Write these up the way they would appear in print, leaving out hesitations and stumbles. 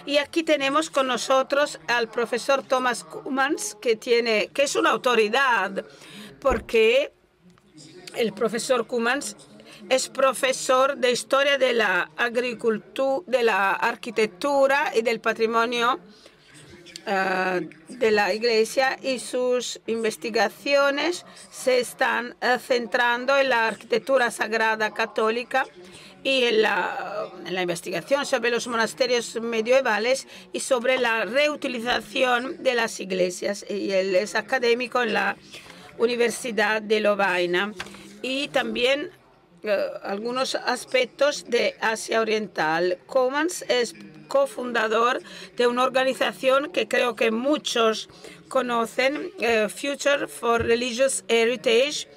Y aquí tenemos con nosotros al profesor Thomas Koopmans, que es una autoridad, porque el profesor Koopmans es profesor de Historia de la Agricultura, de la Arquitectura y del Patrimonio de la Iglesia, y sus investigaciones se están centrando en la arquitectura sagrada católica y en la investigación sobre los monasterios medievales y sobre la reutilización de las iglesias. Y él es académico en la Universidad de Lovaina y también algunos aspectos de Asia Oriental. Koopmans es cofundador de una organización que creo que muchos conocen, Future for Religious Heritage,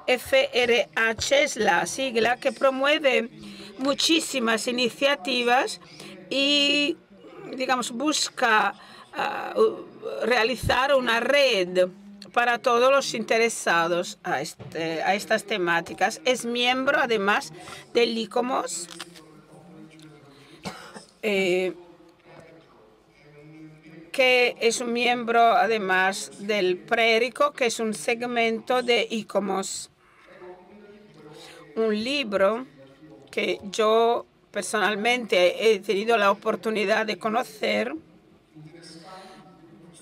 FRH es la sigla, que promueve muchísimas iniciativas y, digamos, busca realizar una red para todos los interesados a estas temáticas. Es miembro, además, del ICOMOS, que es un miembro, además, del PRERICO, que es un segmento de ICOMOS. Un libro que yo personalmente he tenido la oportunidad de conocer,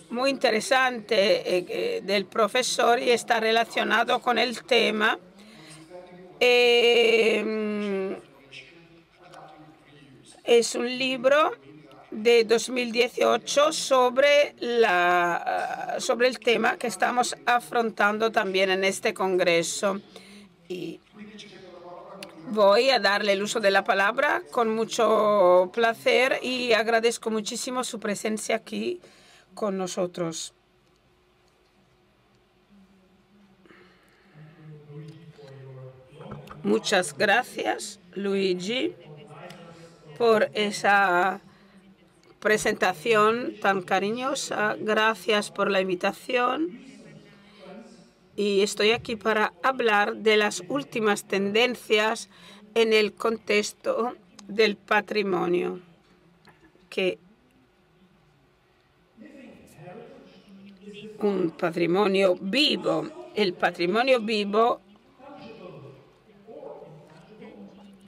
muy interesante, del profesor, y está relacionado con el tema. Es un libro de 2018 sobre el tema que estamos afrontando también en este congreso. Y voy a darle el uso de la palabra con mucho placer y agradezco muchísimo su presencia aquí con nosotros. Muchas gracias, Luigi, por esa presentación tan cariñosa. Gracias por la invitación. Y estoy aquí para hablar de las últimas tendencias en el contexto del patrimonio, que un patrimonio vivo. El patrimonio vivo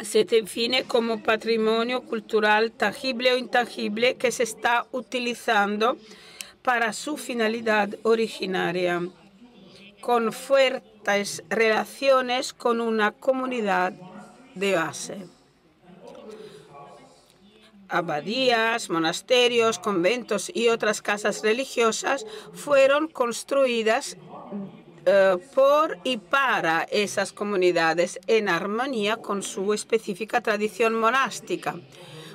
se define como patrimonio cultural tangible o intangible que se está utilizando para su finalidad originaria, con fuertes relaciones con una comunidad de base. Abadías, monasterios, conventos y otras casas religiosas fueron construidas por y para esas comunidades en armonía con su específica tradición monástica.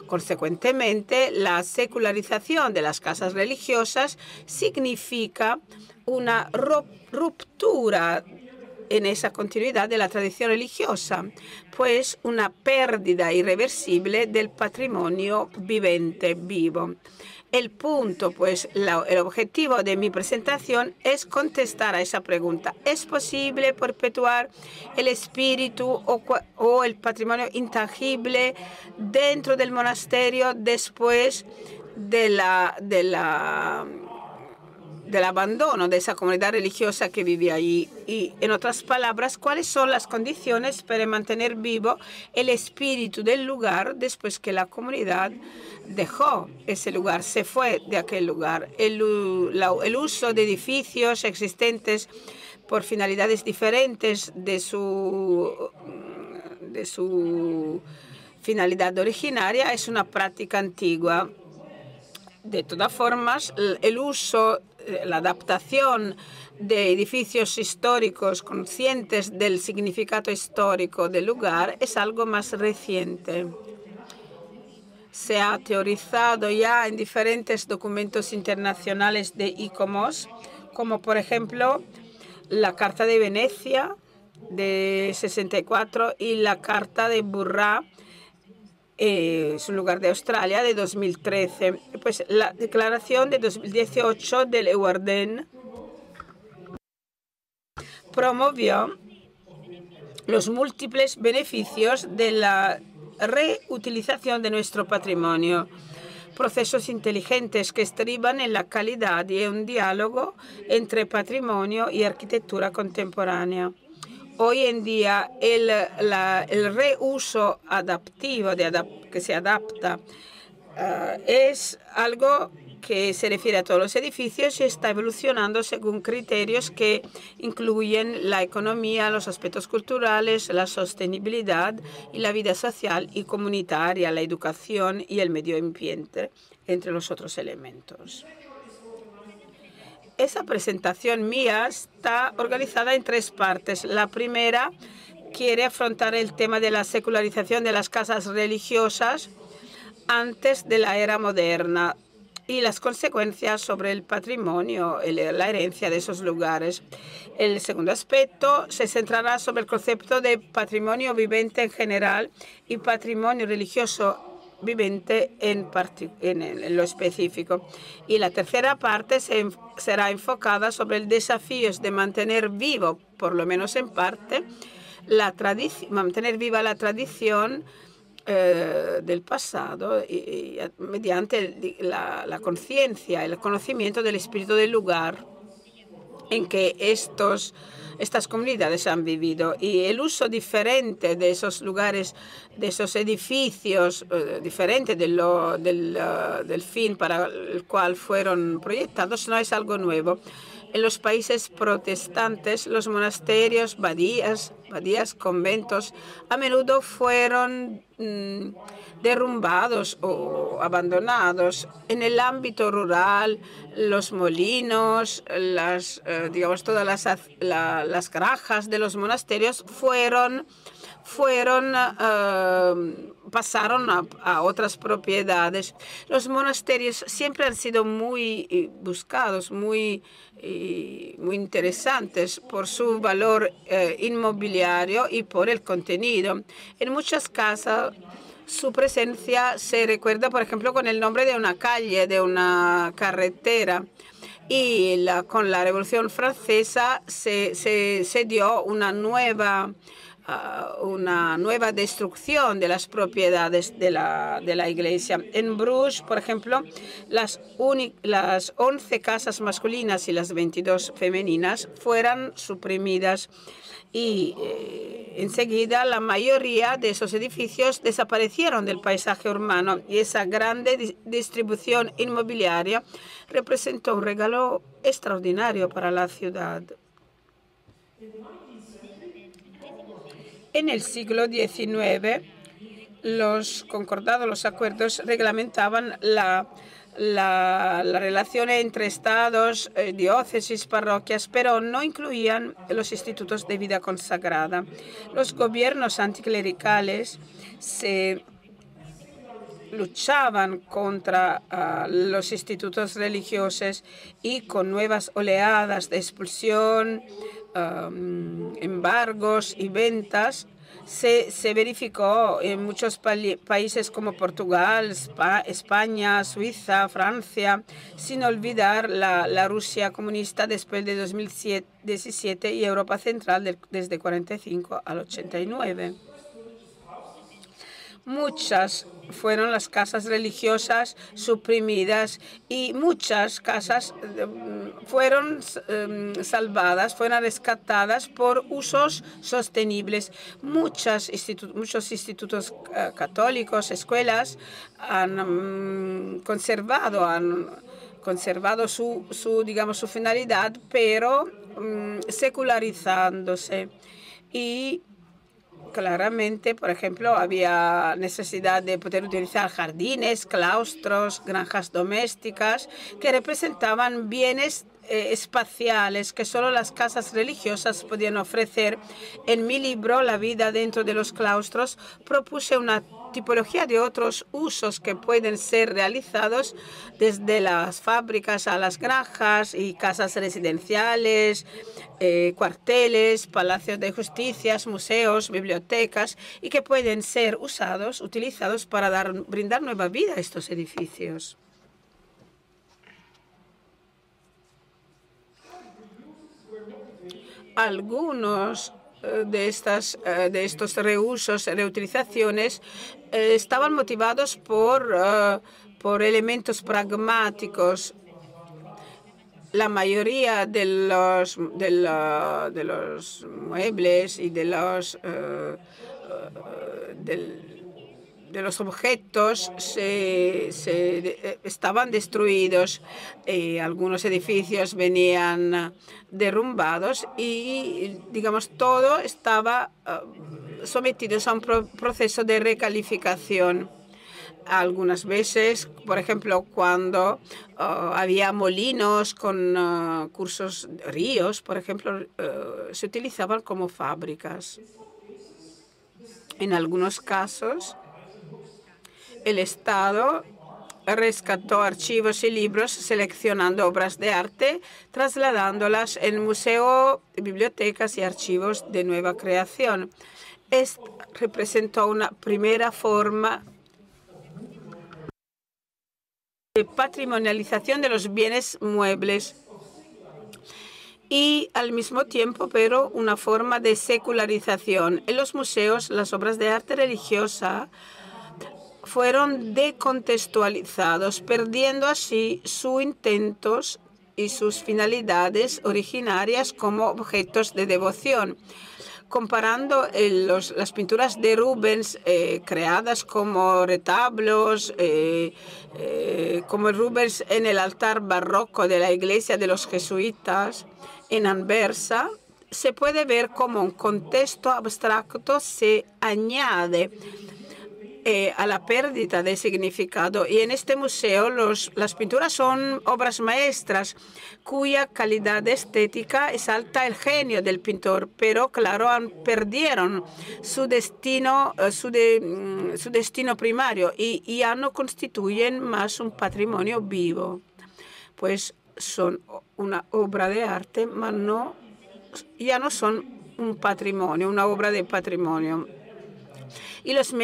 Consecuentemente, la secularización de las casas religiosas significa una ruptura en esa continuidad de la tradición religiosa, pues una pérdida irreversible del patrimonio vivente, vivo. El punto, pues, el objetivo de mi presentación es contestar a esa pregunta. ¿Es posible perpetuar el espíritu o el patrimonio intangible dentro del monasterio después del abandono de esa comunidad religiosa que vivía allí? Y, en otras palabras, ¿cuáles son las condiciones para mantener vivo el espíritu del lugar después que la comunidad dejó ese lugar, se fue de aquel lugar? El uso de edificios existentes por finalidades diferentes de su finalidad originaria es una práctica antigua. De todas formas, el uso, la adaptación de edificios históricos conscientes del significado histórico del lugar es algo más reciente. Se ha teorizado ya en diferentes documentos internacionales de ICOMOS, como por ejemplo la Carta de Venecia de 64 y la Carta de Burra, es un lugar de Australia, de 2013. Pues la declaración de 2018 del Leeuwarden promovió los múltiples beneficios de la reutilización de nuestro patrimonio. procesos inteligentes que estriban en la calidad y en un diálogo entre patrimonio y arquitectura contemporánea. Hoy en día, el reuso adaptivo que se adapta es algo que se refiere a todos los edificios y está evolucionando según criterios que incluyen la economía, los aspectos culturales, la sostenibilidad y la vida social y comunitaria, la educación y el medio ambiente, entre los otros elementos. Esa presentación mía está organizada en 3 partes. La primera quiere afrontar el tema de la secularización de las casas religiosas antes de la era moderna y las consecuencias sobre el patrimonio, la herencia de esos lugares. El segundo aspecto se centrará sobre el concepto de patrimonio vivente en general y patrimonio religioso vivente en lo específico. Y la tercera parte será enfocada sobre el desafío de mantener vivo, por lo menos en parte, mantener viva la tradición del pasado mediante la conciencia, el conocimiento del espíritu del lugar en que estas comunidades han vivido y el uso diferente de esos lugares, de esos edificios, diferente del fin para el cual fueron proyectados, no es algo nuevo. En los países protestantes, los monasterios, abadías, conventos, a menudo fueron derrumbados o abandonados. En el ámbito rural, los molinos, todas las granjas de los monasterios pasaron a otras propiedades. Los monasterios siempre han sido muy buscados, muy interesantes por su valor inmobiliario y por el contenido. En muchas casas su presencia se recuerda, por ejemplo, con el nombre de una calle, de una carretera. Y con la Revolución Francesa se dio una nueva destrucción de las propiedades de la iglesia. En Bruges, por ejemplo, las 11 casas masculinas y las 22 femeninas fueron suprimidas y enseguida la mayoría de esos edificios desaparecieron del paisaje urbano y esa grande distribución inmobiliaria representó un regalo extraordinario para la ciudad. En el siglo XIX, los acuerdos reglamentaban la relación entre estados, diócesis, parroquias, pero no incluían los institutos de vida consagrada. Los gobiernos anticlericales luchaban contra los institutos religiosos y con nuevas oleadas de expulsión, embargos y ventas, se verificó en muchos países como Portugal, España, Suiza, Francia, sin olvidar la Rusia comunista después de 2017 y Europa Central desde 45 al 89. Muchas fueron las casas religiosas suprimidas y muchas casas fueron salvadas, fueron rescatadas por usos sostenibles. Muchos institutos católicos, escuelas, han conservado su finalidad, pero secularizándose. Y claramente, por ejemplo, había necesidad de poder utilizar jardines, claustros, granjas domésticas, que representaban bienes espaciales que solo las casas religiosas podían ofrecer. En mi libro, La vida dentro de los claustros, propuse una tipología de otros usos que pueden ser realizados desde las fábricas a las granjas y casas residenciales, cuarteles, palacios de justicias, museos, bibliotecas, y que pueden ser utilizados para brindar nueva vida a estos edificios. Algunos de estos reusos, reutilizaciones, estaban motivados por por elementos pragmáticos. La mayoría de los muebles y de los objetos estaban destruidos. Algunos edificios venían derrumbados y, digamos, todo estaba sometido a un proceso de recalificación. Algunas veces, por ejemplo, cuando había molinos con cursos, ríos, por ejemplo, se utilizaban como fábricas. En algunos casos, el Estado rescató archivos y libros seleccionando obras de arte, trasladándolas en museo, bibliotecas y archivos de nueva creación. Esto representó una primera forma de patrimonialización de los bienes muebles y al mismo tiempo, pero una forma de secularización. En los museos, las obras de arte religiosa fueron decontextualizados, perdiendo así sus intentos y sus finalidades originarias como objetos de devoción. Comparando las pinturas de Rubens creadas como retablos, como Rubens en el altar barroco de la iglesia de los jesuitas en Anversa, se puede ver cómo un contexto abstracto se añade a la pérdida de significado. Y en este museo las pinturas son obras maestras cuya calidad estética exalta el genio del pintor, pero claro, perdieron su destino primario y ya no constituyen más un patrimonio vivo, pues son una obra de arte, pero ya no son un patrimonio, una obra de patrimonio. Y los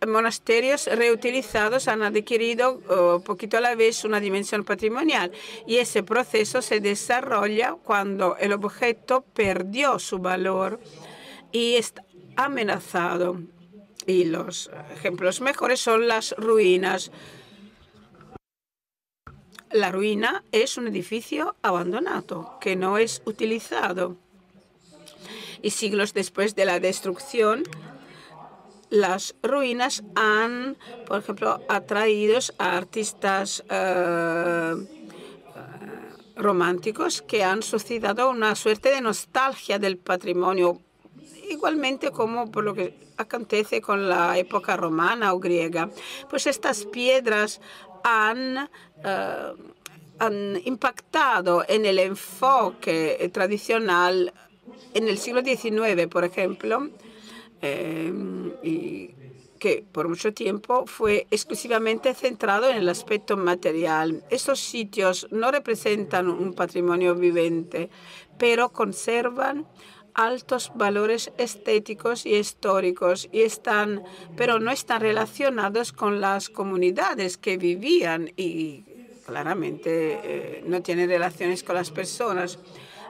monasterios reutilizados han adquirido poquito a la vez una dimensión patrimonial. Y ese proceso se desarrolla cuando el objeto perdió su valor y está amenazado. Y los ejemplos mejores son las ruinas. La ruina es un edificio abandonado que no es utilizado. Y siglos después de la destrucción, las ruinas han, por ejemplo, atraído a artistas románticos que han suscitado una suerte de nostalgia del patrimonio, igualmente como por lo que acontece con la época romana o griega. Pues estas piedras han impactado en el enfoque tradicional en el siglo XIX, por ejemplo, y que por mucho tiempo fue exclusivamente centrado en el aspecto material. Estos sitios no representan un patrimonio vivente, pero conservan altos valores estéticos y históricos pero no están relacionados con las comunidades que vivían y claramente no tienen relaciones con las personas.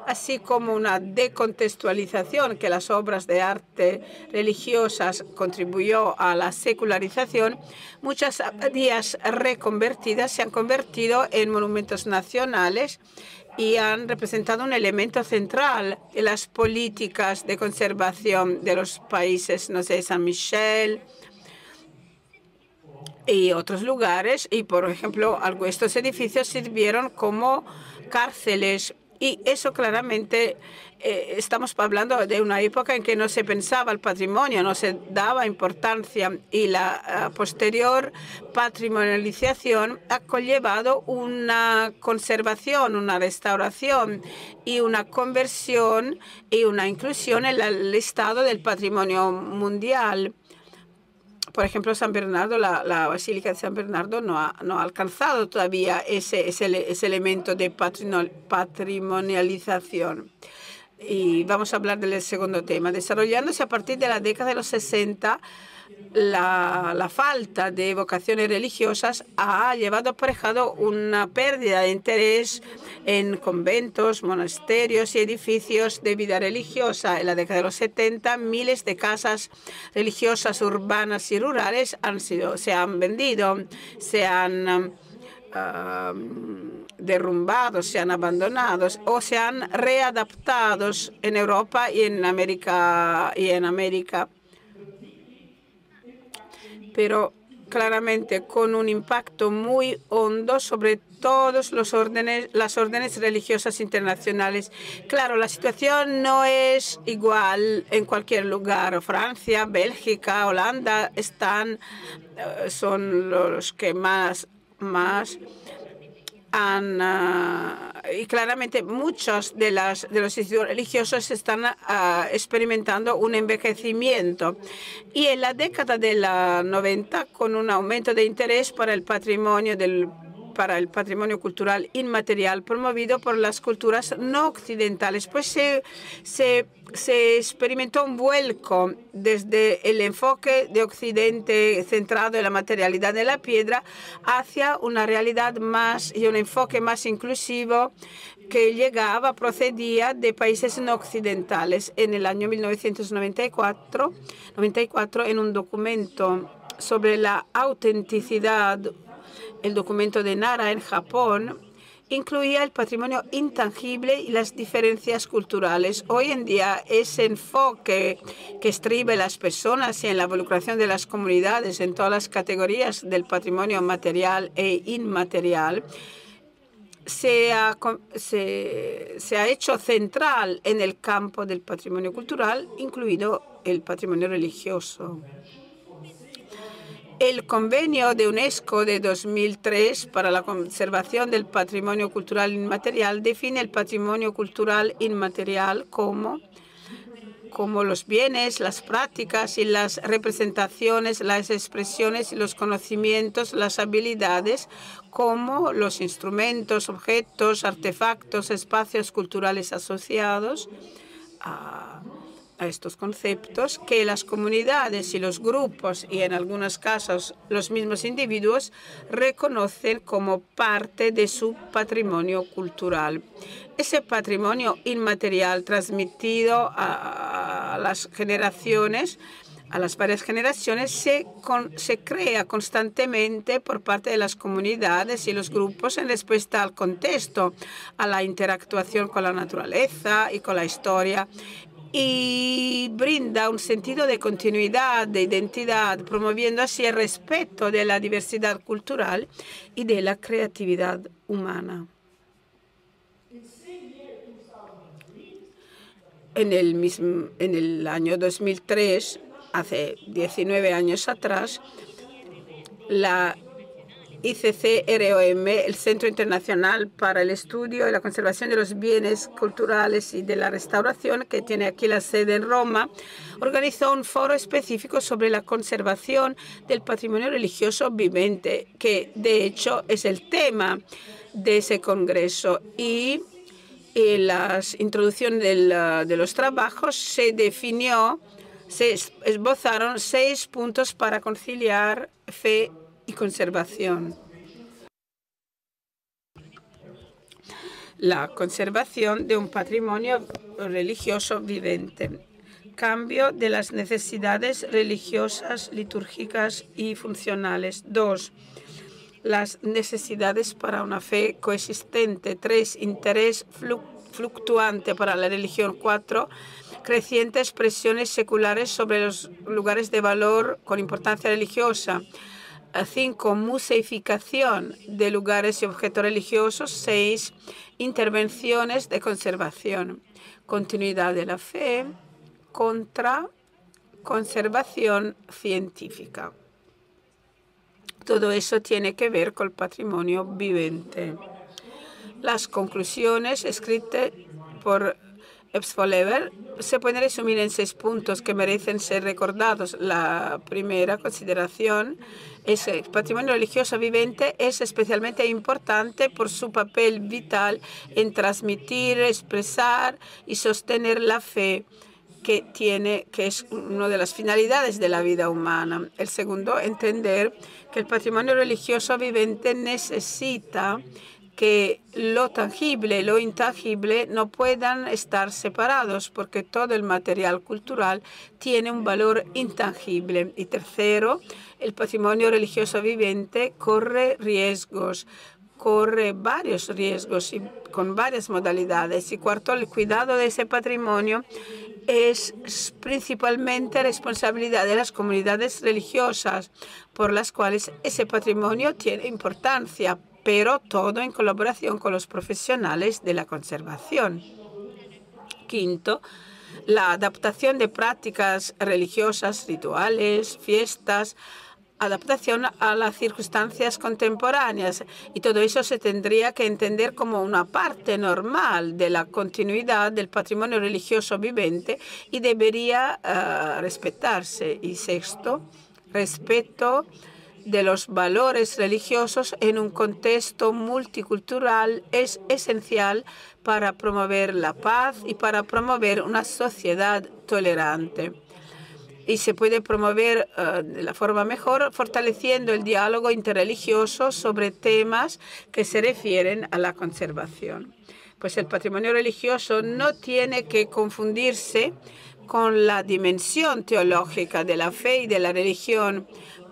Así como una decontextualización que las obras de arte religiosas contribuyó a la secularización, muchas abadías reconvertidas se han convertido en monumentos nacionales y han representado un elemento central en las políticas de conservación de los países, no sé, San Michel y otros lugares. Y, por ejemplo, estos edificios sirvieron como cárceles. Y eso claramente estamos hablando de una época en que no se pensaba el patrimonio, no se daba importancia y la posterior patrimonialización ha conllevado una conservación, una restauración y una conversión y una inclusión en el listado del patrimonio mundial. Por ejemplo, San Bernardo, la Basílica de San Bernardo no ha alcanzado todavía ese elemento de patrimonialización. Y vamos a hablar del segundo tema. Desarrollándose a partir de la década de los 60, la falta de vocaciones religiosas ha llevado aparejado una pérdida de interés en conventos, monasterios y edificios de vida religiosa. En la década de los 70, miles de casas religiosas urbanas y rurales se han vendido, se han derrumbados, se han abandonados o se han readaptados en Europa y en América pero claramente con un impacto muy hondo sobre todas las órdenes religiosas internacionales. Claro, la situación no es igual en cualquier lugar. Francia, Bélgica, Holanda son los que más han y claramente muchos de los institutos religiosos están experimentando un envejecimiento. Y en la década de los 90, con un aumento de interés para el patrimonio cultural inmaterial promovido por las culturas no occidentales, pues se experimentó un vuelco desde el enfoque de Occidente centrado en la materialidad de la piedra hacia una realidad más y un enfoque más inclusivo que procedía de países no occidentales. En el año 1994, en un documento sobre la autenticidad, el documento de Nara en Japón, incluía el patrimonio intangible y las diferencias culturales. Hoy en día, ese enfoque que estriba en las personas y en la involucración de las comunidades en todas las categorías del patrimonio material e inmaterial se ha hecho central en el campo del patrimonio cultural, incluido el patrimonio religioso. El convenio de UNESCO de 2003 para la conservación del patrimonio cultural inmaterial define el patrimonio cultural inmaterial como los bienes, las prácticas y las representaciones, las expresiones y los conocimientos, las habilidades, como los instrumentos, objetos, artefactos, espacios culturales asociados a estos conceptos que las comunidades y los grupos y en algunos casos los mismos individuos reconocen como parte de su patrimonio cultural. Ese patrimonio inmaterial transmitido a las generaciones, a las varias generaciones, se crea constantemente por parte de las comunidades y los grupos en respuesta al contexto, a la interactuación con la naturaleza y con la historia, y brinda un sentido de continuidad, de identidad, promoviendo así el respeto de la diversidad cultural y de la creatividad humana. En el año 2003, hace 19 años atrás, la ICCROM, el Centro Internacional para el Estudio y la Conservación de los Bienes Culturales y de la Restauración, que tiene aquí la sede en Roma, organizó un foro específico sobre la conservación del patrimonio religioso vivente, que de hecho es el tema de ese congreso. Y en la introducción de los trabajos se esbozaron 6 puntos para conciliar fe y conservación. La conservación de un patrimonio religioso vivente. Cambio de las necesidades religiosas, litúrgicas y funcionales. 2. Las necesidades para una fe coexistente. 3. Interés fluctuante para la religión. 4. Crecientes presiones seculares sobre los lugares de valor con importancia religiosa. 5. Museificación de lugares y objetos religiosos. 6. Intervenciones de conservación. Continuidad de la fe contra conservación científica. Todo eso tiene que ver con el patrimonio vivente. Las conclusiones escritas por Forever se puede resumir en 6 puntos que merecen ser recordados. La primera consideración es que el patrimonio religioso vivente es especialmente importante por su papel vital en transmitir, expresar y sostener la fe que es una de las finalidades de la vida humana. El segundo, entender que el patrimonio religioso vivente necesita que lo tangible y lo intangible no puedan estar separados, porque todo el material cultural tiene un valor intangible. Y tercero, el patrimonio religioso vivente corre varios riesgos y con varias modalidades. Y cuarto, el cuidado de ese patrimonio es principalmente responsabilidad de las comunidades religiosas, por las cuales ese patrimonio tiene importancia, pero todo en colaboración con los profesionales de la conservación. Quinto, la adaptación de prácticas religiosas, rituales, fiestas, adaptación a las circunstancias contemporáneas. Y todo eso se tendría que entender como una parte normal de la continuidad del patrimonio religioso vivente y debería respetarse. Y sexto, respeto de los valores religiosos en un contexto multicultural es esencial para promover la paz y para promover una sociedad tolerante. Y se puede promover de la forma mejor fortaleciendo el diálogo interreligioso sobre temas que se refieren a la conservación. Pues el patrimonio religioso no tiene que confundirse con la dimensión teológica de la fe y de la religión.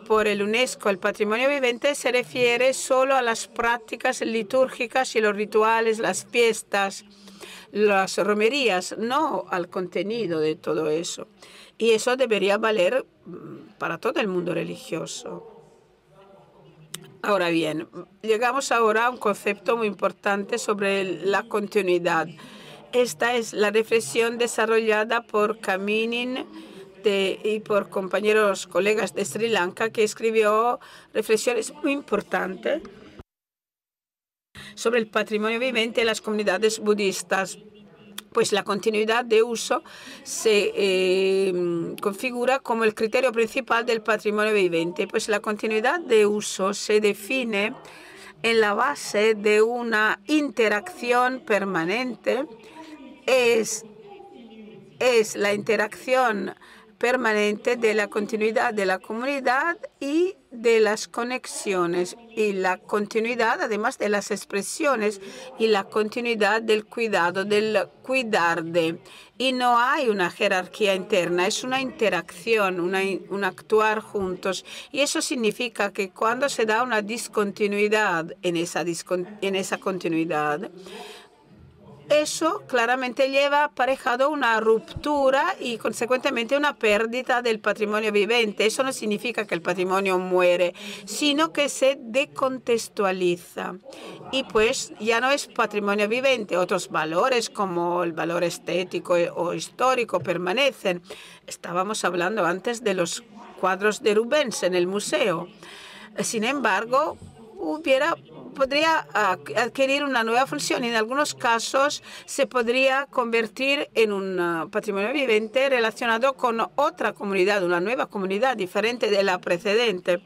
Por el UNESCO, el patrimonio vivente se refiere solo a las prácticas litúrgicas y los rituales, las fiestas, las romerías, no al contenido de todo eso. Y eso debería valer para todo el mundo religioso. Ahora bien, llegamos ahora a un concepto muy importante sobre la continuidad. Esta es la reflexión desarrollada por Kaminin y por colegas de Sri Lanka, que escribió reflexiones muy importantes sobre el patrimonio vivente de las comunidades budistas. Pues la continuidad de uso se configura como el criterio principal del patrimonio vivente. Pues la continuidad de uso se define en la base de una interacción permanente. Es la interacción permanente de la continuidad de la comunidad y de las conexiones, y la continuidad además de las expresiones, y la continuidad del cuidado, del cuidar de. Y no hay una jerarquía interna, es una interacción, un actuar juntos. Y eso significa que cuando se da una discontinuidad en esa continuidad, eso claramente lleva aparejado una ruptura y, consecuentemente, una pérdida del patrimonio vivente. Eso no significa que el patrimonio muere, sino que se decontextualiza. Y pues ya no es patrimonio vivente. Otros valores, como el valor estético o histórico, permanecen. Estábamos hablando antes de los cuadros de Rubens en el museo. Sin embargo, podría adquirir una nueva función y en algunos casos se podría convertir en un patrimonio vivente relacionado con otra comunidad, una nueva comunidad diferente de la precedente.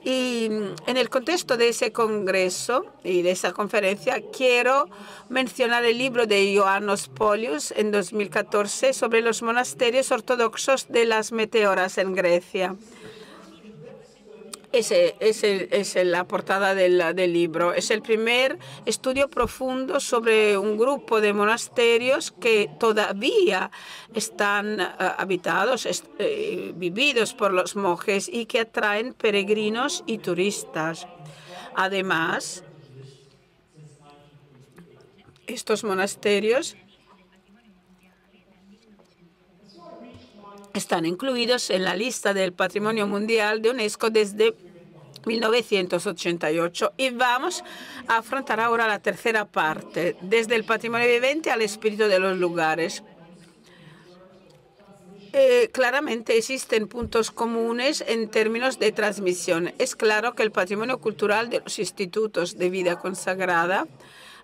Y en el contexto de ese congreso y de esa conferencia quiero mencionar el libro de Ioannos Polius en 2014 sobre los monasterios ortodoxos de las Meteoras en Grecia. Es la portada del libro. Es el primer estudio profundo sobre un grupo de monasterios que todavía están habitados, vividos por los monjes y que atraen peregrinos y turistas. Además, estos monasterios están incluidos en la lista del Patrimonio Mundial de UNESCO desde 1988. Y vamos a afrontar ahora la tercera parte, desde el patrimonio vivente al espíritu de los lugares. Claramente existen puntos comunes en términos de transmisión. Es claro que el patrimonio cultural de los institutos de vida consagrada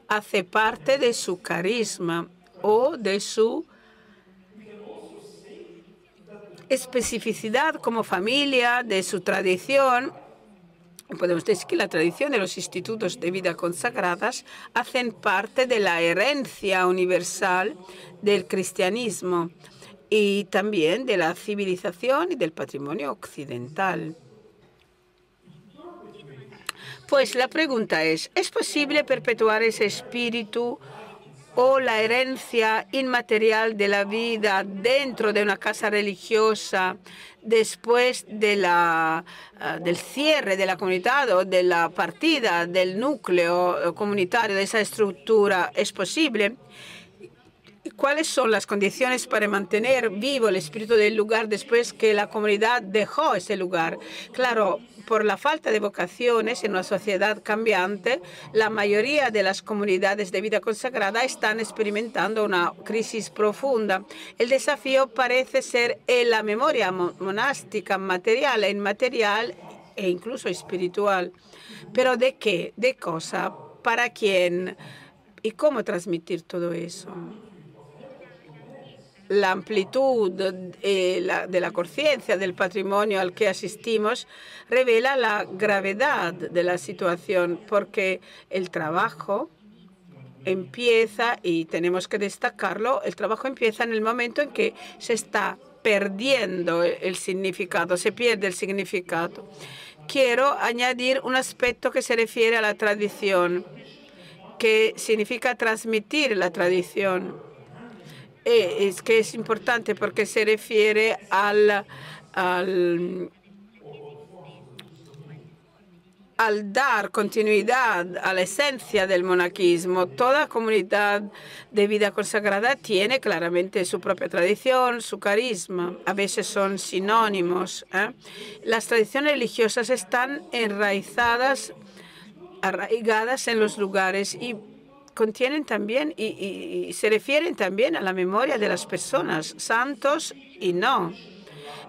hace parte de su carisma. o de su especificidad como familia, de su tradición. Podemos decir que la tradición de los institutos de vida consagradas hacen parte de la herencia universal del cristianismo y también de la civilización y del patrimonio occidental. Pues la pregunta ¿es posible perpetuar ese espíritu o la herencia inmaterial de la vida dentro de una casa religiosa después de del cierre de la comunidad o de la partida del núcleo comunitario de esa estructura? ¿Es posible? ¿Cuáles son las condiciones para mantener vivo el espíritu del lugar después que la comunidad dejó ese lugar? Claro, por la falta de vocaciones en una sociedad cambiante, la mayoría de las comunidades de vida consagrada están experimentando una crisis profunda. El desafío parece ser en la memoria monástica, material e inmaterial e incluso espiritual. ¿Pero de qué? ¿De cosa? ¿Para quién? ¿Y cómo transmitir todo eso? La amplitud de la conciencia del patrimonio al que asistimos revela la gravedad de la situación, porque el trabajo empieza, y tenemos que destacarlo, el trabajo empieza en el momento en que se está perdiendo el significado, se pierde el significado. Quiero añadir un aspecto que se refiere a la tradición, que significa transmitir la tradición. Es que es importante porque se refiere al dar continuidad a la esencia del monaquismo. Toda comunidad de vida consagrada tiene claramente su propia tradición, su carisma. A veces son sinónimos. Las tradiciones religiosas están arraigadas en los lugares y contienen también y se refieren también a la memoria de las personas, santos y no.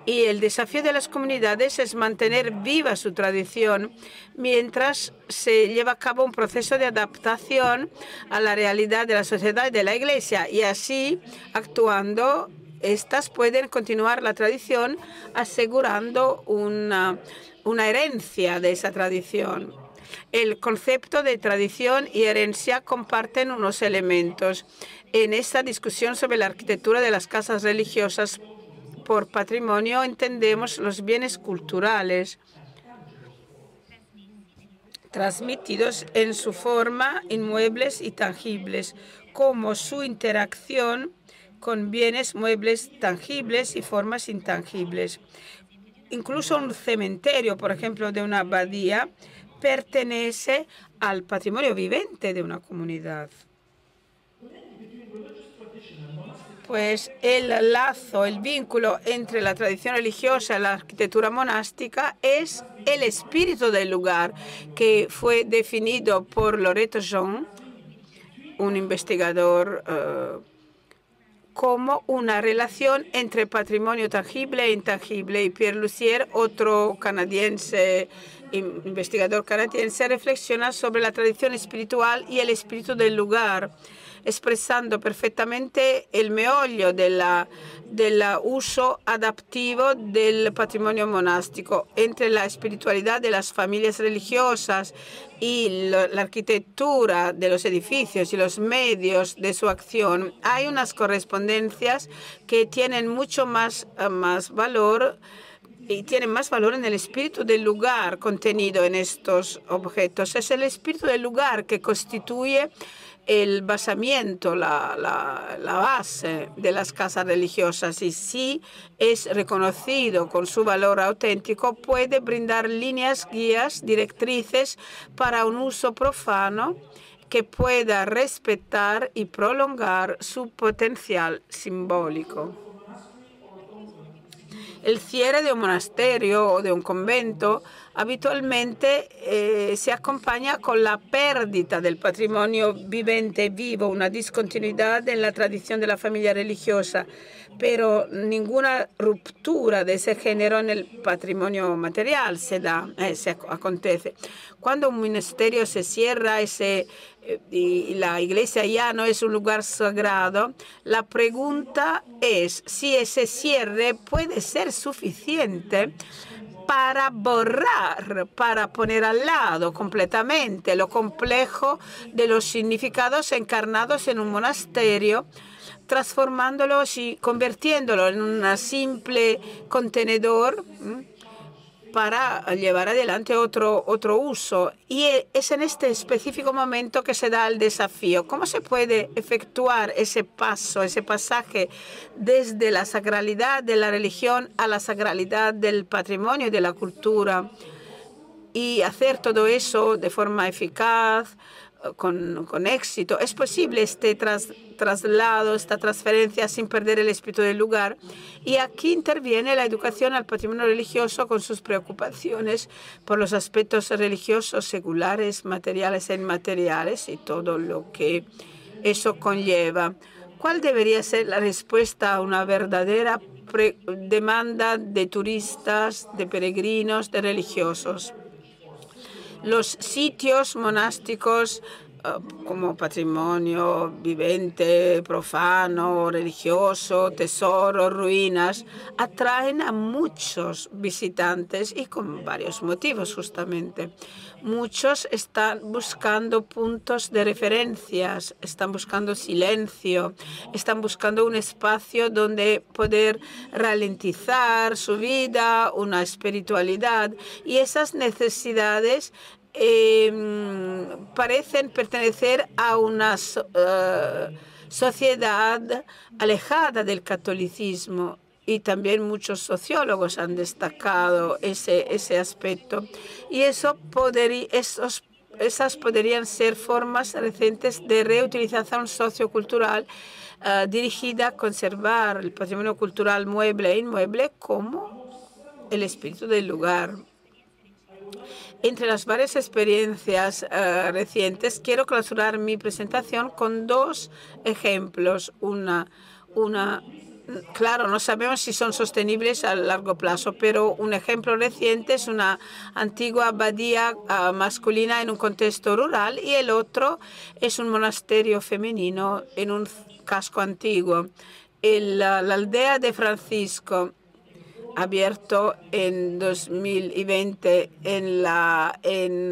Y el desafío de las comunidades es mantener viva su tradición mientras se lleva a cabo un proceso de adaptación a la realidad de la sociedad y de la Iglesia. Y así, actuando, estas pueden continuar la tradición asegurando una herencia de esa tradición. El concepto de tradición y herencia comparten unos elementos. En esta discusión sobre la arquitectura de las casas religiosas por patrimonio entendemos los bienes culturales transmitidos en su forma, inmuebles y tangibles, como su interacción con bienes muebles tangibles y formas intangibles. Incluso un cementerio, por ejemplo, de una abadía, pertenece al patrimonio vivente de una comunidad. Pues el lazo, el vínculo entre la tradición religiosa y la arquitectura monástica es el espíritu del lugar, que fue definido por Loreto Jean, un investigador, como una relación entre patrimonio tangible e intangible. Y Pierre Lussier, otro canadiense, investigador canadiense, reflexiona sobre la tradición espiritual y el espíritu del lugar, expresando perfectamente el meollo del uso adaptivo del patrimonio monástico. Entre la espiritualidad de las familias religiosas y la arquitectura de los edificios y los medios de su acción, hay unas correspondencias que tienen mucho más valor y tienen más valor en el espíritu del lugar contenido en estos objetos. Es el espíritu del lugar que constituye el basamiento, la base de las casas religiosas, y si es reconocido con su valor auténtico, puede brindar líneas, guías, directrices para un uso profano que pueda respetar y prolongar su potencial simbólico. El cierre de un monasterio o de un convento habitualmente se acompaña con la pérdida del patrimonio vivente vivo, una discontinuidad en la tradición de la familia religiosa, pero ninguna ruptura de ese género en el patrimonio material se acontece. Cuando un ministerio se cierra y la iglesia ya no es un lugar sagrado, la pregunta es si ese cierre puede ser suficiente para borrar, para poner al lado completamente lo complejo de los significados encarnados en un monasterio, transformándolos y convirtiéndolo en un simple contenedor para llevar adelante otro uso. Y es en este específico momento que se da el desafío. ¿Cómo se puede efectuar ese paso, ese pasaje desde la sacralidad de la religión a la sacralidad del patrimonio y de la cultura? Y hacer todo eso de forma eficaz, con éxito. Es posible este traslado, esta transferencia sin perder el espíritu del lugar. Y aquí interviene la educación al patrimonio religioso con sus preocupaciones por los aspectos religiosos, seculares, materiales e inmateriales y todo lo que eso conlleva. ¿Cuál debería ser la respuesta a una verdadera demanda de turistas, de peregrinos, de religiosos? Los sitios monásticos como patrimonio vivente, profano, religioso, tesoro, ruinas, atraen a muchos visitantes y con varios motivos justamente. Muchos están buscando puntos de referencias, están buscando silencio, están buscando un espacio donde poder ralentizar su vida, una espiritualidad, y esas necesidades parecen pertenecer a una sociedad alejada del catolicismo. Y también muchos sociólogos han destacado ese aspecto. Y esas podrían ser formas recientes de reutilización sociocultural dirigida a conservar el patrimonio cultural mueble e inmueble como el espíritu del lugar. Entre las varias experiencias recientes, quiero clausurar mi presentación con dos ejemplos. Claro, no sabemos si son sostenibles a largo plazo, pero un ejemplo reciente es una antigua abadía masculina en un contexto rural y el otro es un monasterio femenino en un casco antiguo. La aldea de Francisco, abierto en 2020 en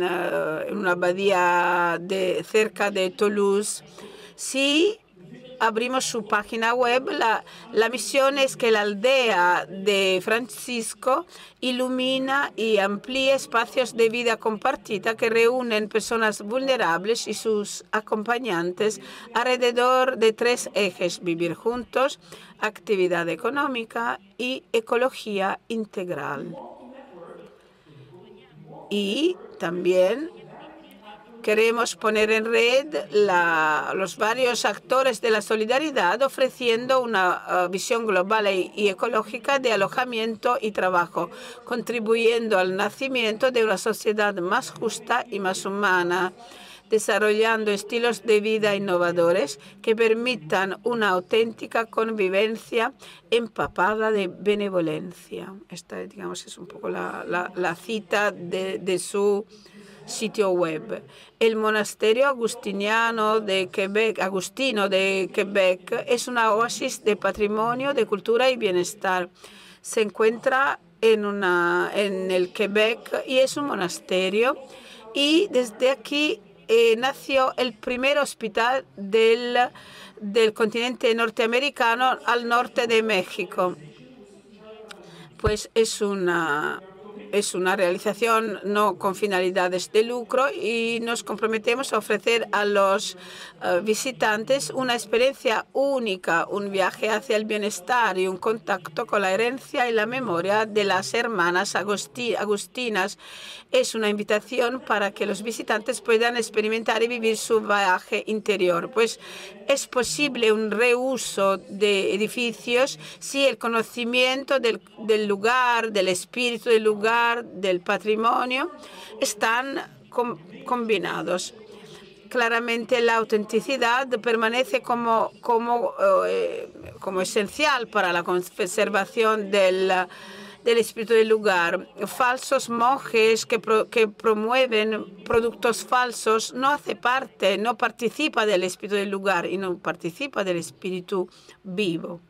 una abadía cerca de Toulouse. Sí, abrimos su página web. La misión es que la aldea de Francisco ilumina y amplíe espacios de vida compartida que reúnen personas vulnerables y sus acompañantes alrededor de tres ejes: vivir juntos, actividad económica y ecología integral. Y también queremos poner en red los varios actores de la solidaridad, ofreciendo una visión global y ecológica de alojamiento y trabajo, contribuyendo al nacimiento de una sociedad más justa y más humana, desarrollando estilos de vida innovadores que permitan una auténtica convivencia empapada de benevolencia. Esta, digamos, es un poco la cita de su sitio web. El monasterio agustino de Quebec es una oasis de patrimonio, de cultura y bienestar. Se encuentra en el Quebec y es un monasterio, y desde aquí nació el primer hospital del continente norteamericano al norte de México. Pues es una realización no con finalidades de lucro, y nos comprometemos a ofrecer a los visitantes una experiencia única, un viaje hacia el bienestar y un contacto con la herencia y la memoria de las hermanas agustinas. Es una invitación para que los visitantes puedan experimentar y vivir su viaje interior. Pues es posible un reuso de edificios si el conocimiento del lugar, del espíritu del lugar, lugar, del patrimonio, están combinados. Claramente la autenticidad permanece como esencial para la conservación del espíritu del lugar. Falsos monjes que promueven productos falsos no hace parte, no participa del espíritu del lugar y no participa del espíritu vivo.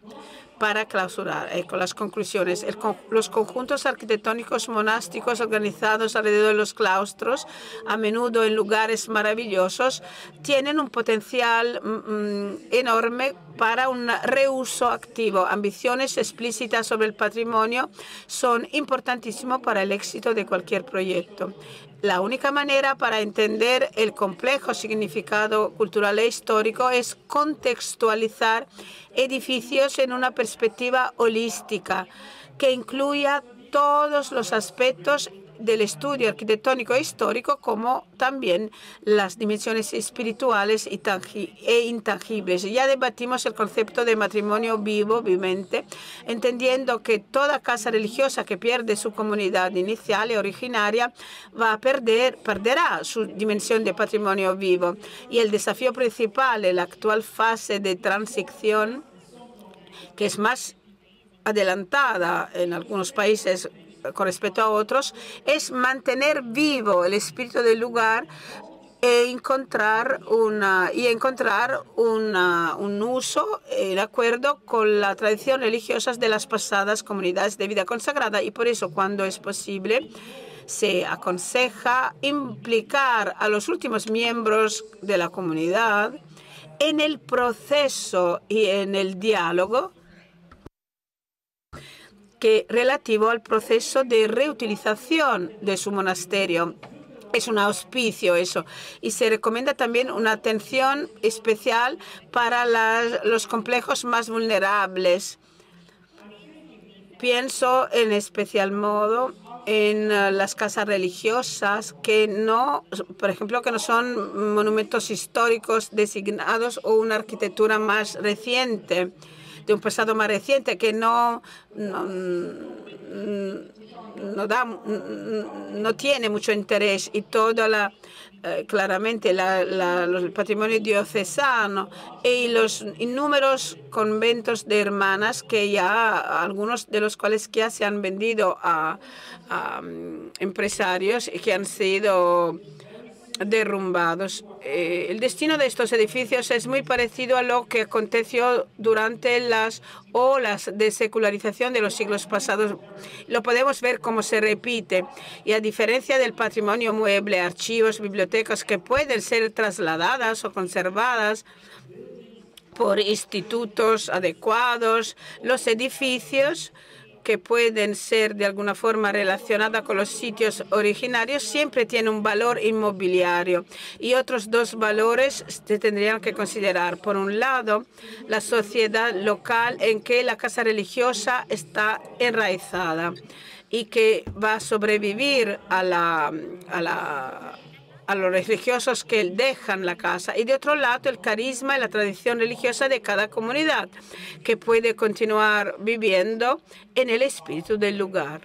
Para clausurar con las conclusiones, los conjuntos arquitectónicos monásticos organizados alrededor de los claustros, a menudo en lugares maravillosos, tienen un potencial enorme para un reuso activo. Ambiciones explícitas sobre el patrimonio son importantísimas para el éxito de cualquier proyecto. La única manera para entender el complejo significado cultural e histórico es contextualizar edificios en una perspectiva holística que incluya todos los aspectos del estudio arquitectónico e histórico, como también las dimensiones espirituales e intangibles. Ya debatimos el concepto de matrimonio viviente, entendiendo que toda casa religiosa que pierde su comunidad inicial y originaria perderá su dimensión de patrimonio vivo. Y el desafío principal en la actual fase de transición, que es más adelantada en algunos países con respecto a otros, es mantener vivo el espíritu del lugar e encontrar un uso de acuerdo con la tradición religiosa de las pasadas comunidades de vida consagrada. Y por eso, cuando es posible, se aconseja implicar a los últimos miembros de la comunidad en el proceso y en el diálogo relativo al proceso de reutilización de su monasterio. Es un auspicio eso. Y se recomienda también una atención especial para los complejos más vulnerables. Pienso en especial modo en las casas religiosas por ejemplo, que no son monumentos históricos designados o una arquitectura más reciente, de un pasado más reciente, que no tiene mucho interés, y claramente el patrimonio diocesano y los inúmeros conventos de hermanas, que ya algunos de los cuales ya se han vendido a empresarios y que han sido derrumbados. El destino de estos edificios es muy parecido a lo que aconteció durante las olas de secularización de los siglos pasados. Lo podemos ver cómo se repite. Y a diferencia del patrimonio mueble, archivos, bibliotecas que pueden ser trasladadas o conservadas por institutos adecuados, los edificios que pueden ser de alguna forma relacionada con los sitios originarios siempre tienen un valor inmobiliario, y otros dos valores se tendrían que considerar. Por un lado, la sociedad local en que la casa religiosa está enraizada y que va a sobrevivir a los religiosos que dejan la casa. Y de otro lado, el carisma y la tradición religiosa de cada comunidad, que puede continuar viviendo en el espíritu del lugar.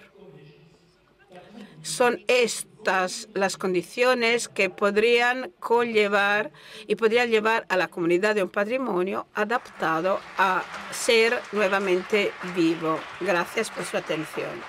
Son estas las condiciones que podrían llevar a la comunidad de un patrimonio adaptado a ser nuevamente vivo. Gracias por su atención.